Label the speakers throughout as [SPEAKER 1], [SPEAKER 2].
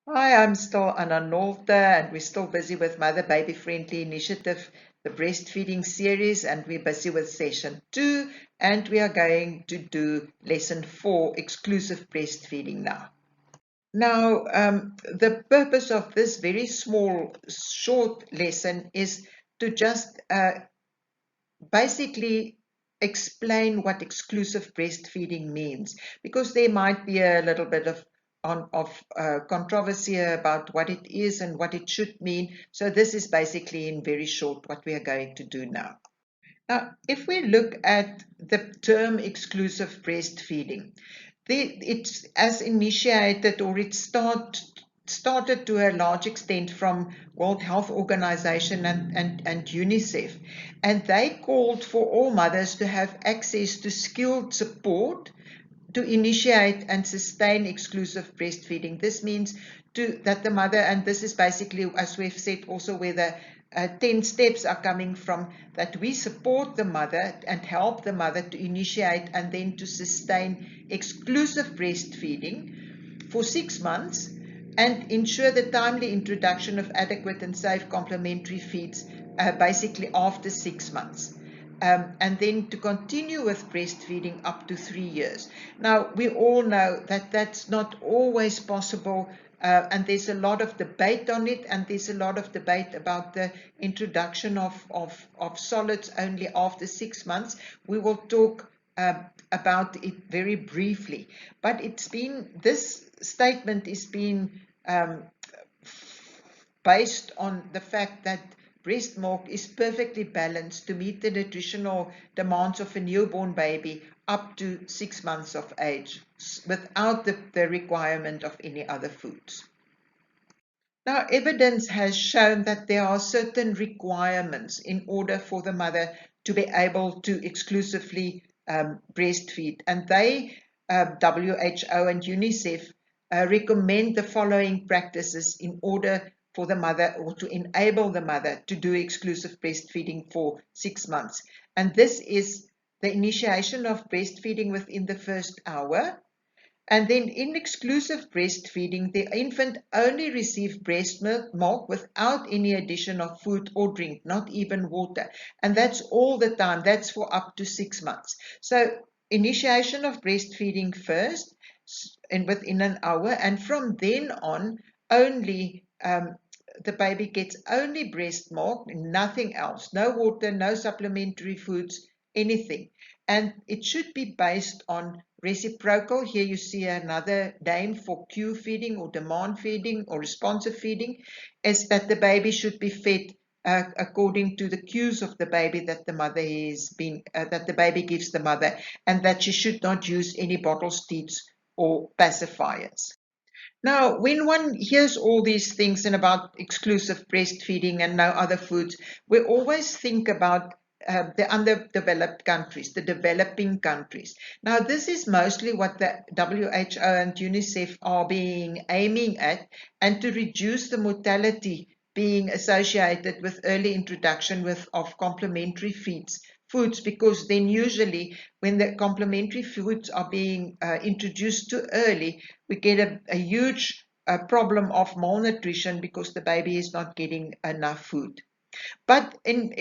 [SPEAKER 1] Hi, I'm still Anna Nolte, and we're still busy with Mother Baby Friendly Initiative, the breastfeeding series, and we're busy with session 2, and we are going to do lesson 4, exclusive breastfeeding now. Now, the purpose of this very small, short lesson is to just basically explain what exclusive breastfeeding means, because there might be a little bit of controversy about what it is and what it should mean. So this is basically in very short what we are going to do now. Now, if we look at the term exclusive breastfeeding, it's as initiated, or it started to a large extent from World Health Organization and UNICEF. And they called for all mothers to have access to skilled support to initiate and sustain exclusive breastfeeding. This means that the mother, and this is basically, as we've said, also where the 10 steps are coming from, that we support the mother and help the mother to initiate and then to sustain exclusive breastfeeding for 6 months and ensure the timely introduction of adequate and safe complementary feeds basically after 6 months. And then to continue with breastfeeding up to 3 years. Now, we all know that that's not always possible, and there's a lot of debate on it, and there's a lot of debate about the introduction of solids only after 6 months. We will talk about it very briefly, but this statement is being based on the fact that breast milk is perfectly balanced to meet the nutritional demands of a newborn baby up to 6 months of age without the requirement of any other foods. Now, evidence has shown that there are certain requirements in order for the mother to be able to exclusively breastfeed, and WHO and UNICEF, recommend the following practices in order for the mother, or to enable the mother, to do exclusive breastfeeding for 6 months. And this is the initiation of breastfeeding within the first hour. And then in exclusive breastfeeding, the infant only receives breast milk without any addition of food or drink, not even water. And that's all the time. That's for up to 6 months. So initiation of breastfeeding first and within an hour. And from then on, only the baby gets only breast milk, nothing else. No water, no supplementary foods, anything. And it should be based on reciprocal. Here you see another name for cue feeding or demand feeding or responsive feeding, is that the baby should be fed according to the cues of the baby that the mother that the baby gives the mother, and that she should not use any bottle feeds or pacifiers. Now, when one hears all these things and about exclusive breastfeeding and no other foods, we always think about the underdeveloped countries, the developing countries. Now, this is mostly what the WHO and UNICEF are aiming at, and to reduce the mortality being associated with early introduction of complementary foods, because then usually when the complementary foods are being introduced too early, we get a huge problem of malnutrition because the baby is not getting enough food. But in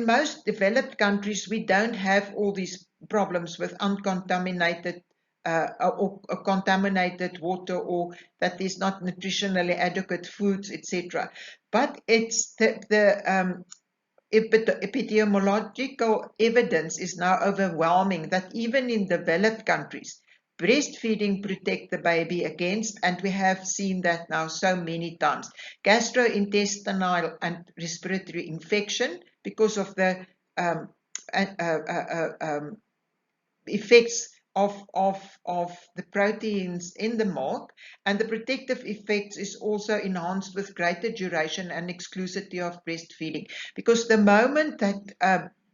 [SPEAKER 1] most developed countries, we don't have all these problems with uncontaminated or contaminated water, or that there's not nutritionally adequate foods, etc. But it's the epidemiological evidence is now overwhelming that even in developed countries, breastfeeding protects the baby against, and we have seen that now so many times, gastrointestinal and respiratory infection because of the um, uh, uh, um, effects of the proteins in the milk, and the protective effects is also enhanced with greater duration and exclusivity of breastfeeding, because the moment that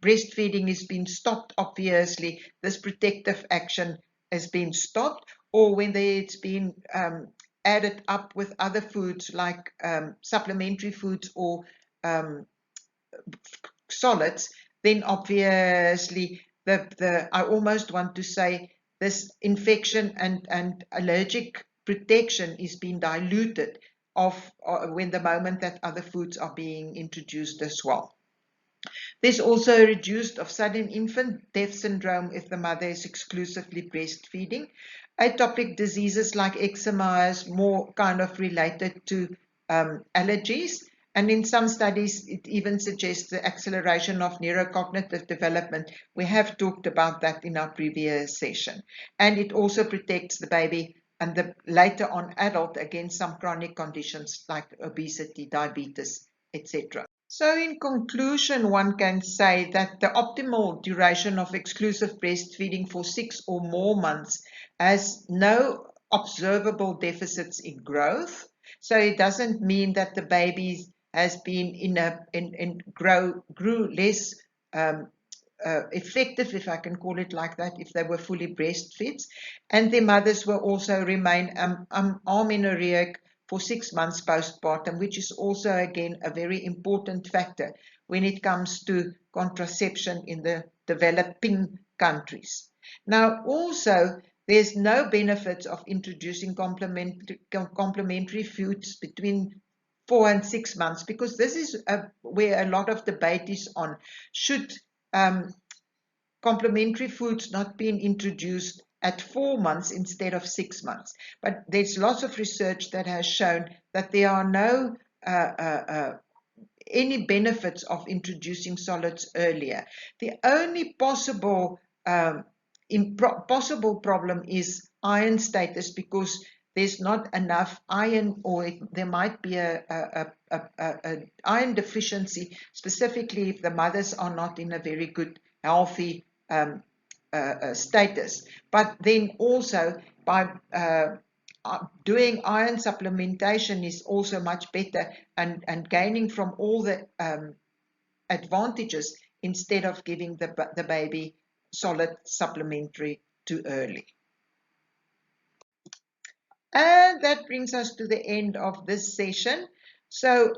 [SPEAKER 1] breastfeeding has been stopped, obviously this protective action has been stopped, or when it's been added up with other foods like supplementary foods or um, solids, then obviously I almost want to say this infection and allergic protection is being diluted when the moment that other foods are being introduced as well. There's also a reduced of sudden infant death syndrome if the mother is exclusively breastfeeding. Atopic diseases like eczema is more kind of related to allergies. And in some studies, it even suggests the acceleration of neurocognitive development. We have talked about that in our previous session. And it also protects the baby and the later on adult against some chronic conditions like obesity, diabetes, etc. So in conclusion, one can say that the optimal duration of exclusive breastfeeding for 6 or more months has no observable deficits in growth. So it doesn't mean that the baby has been grew less effective, if I can call it like that, if they were fully breastfed. And their mothers will also remain amenorrheic for 6 months postpartum, which is also, again, a very important factor when it comes to contraception in the developing countries. Now, also, there's no benefits of introducing complementary foods between 4 and 6 months, because this is where a lot of debate is on. Should complementary foods not being introduced at 4 months instead of 6 months? But there's lots of research that has shown that there are no any benefits of introducing solids earlier. The only possible problem is iron status, because there's not enough iron, or there might be a iron deficiency, specifically if the mothers are not in a very good, healthy status. But then also by doing iron supplementation is also much better, and gaining from all the advantages instead of giving the baby solid supplementary too early. And that brings us to the end of this session. So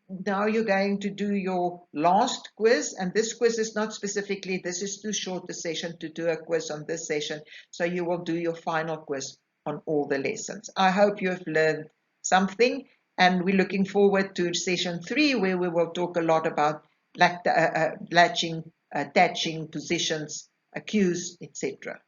[SPEAKER 1] now you're going to do your last quiz, and this quiz is not specifically, this is too short a session to do a quiz on this session, so you will do your final quiz on all the lessons. I hope you have learned something, and we're looking forward to session 3, where we will talk a lot about latching, attaching, positions, cues, etc.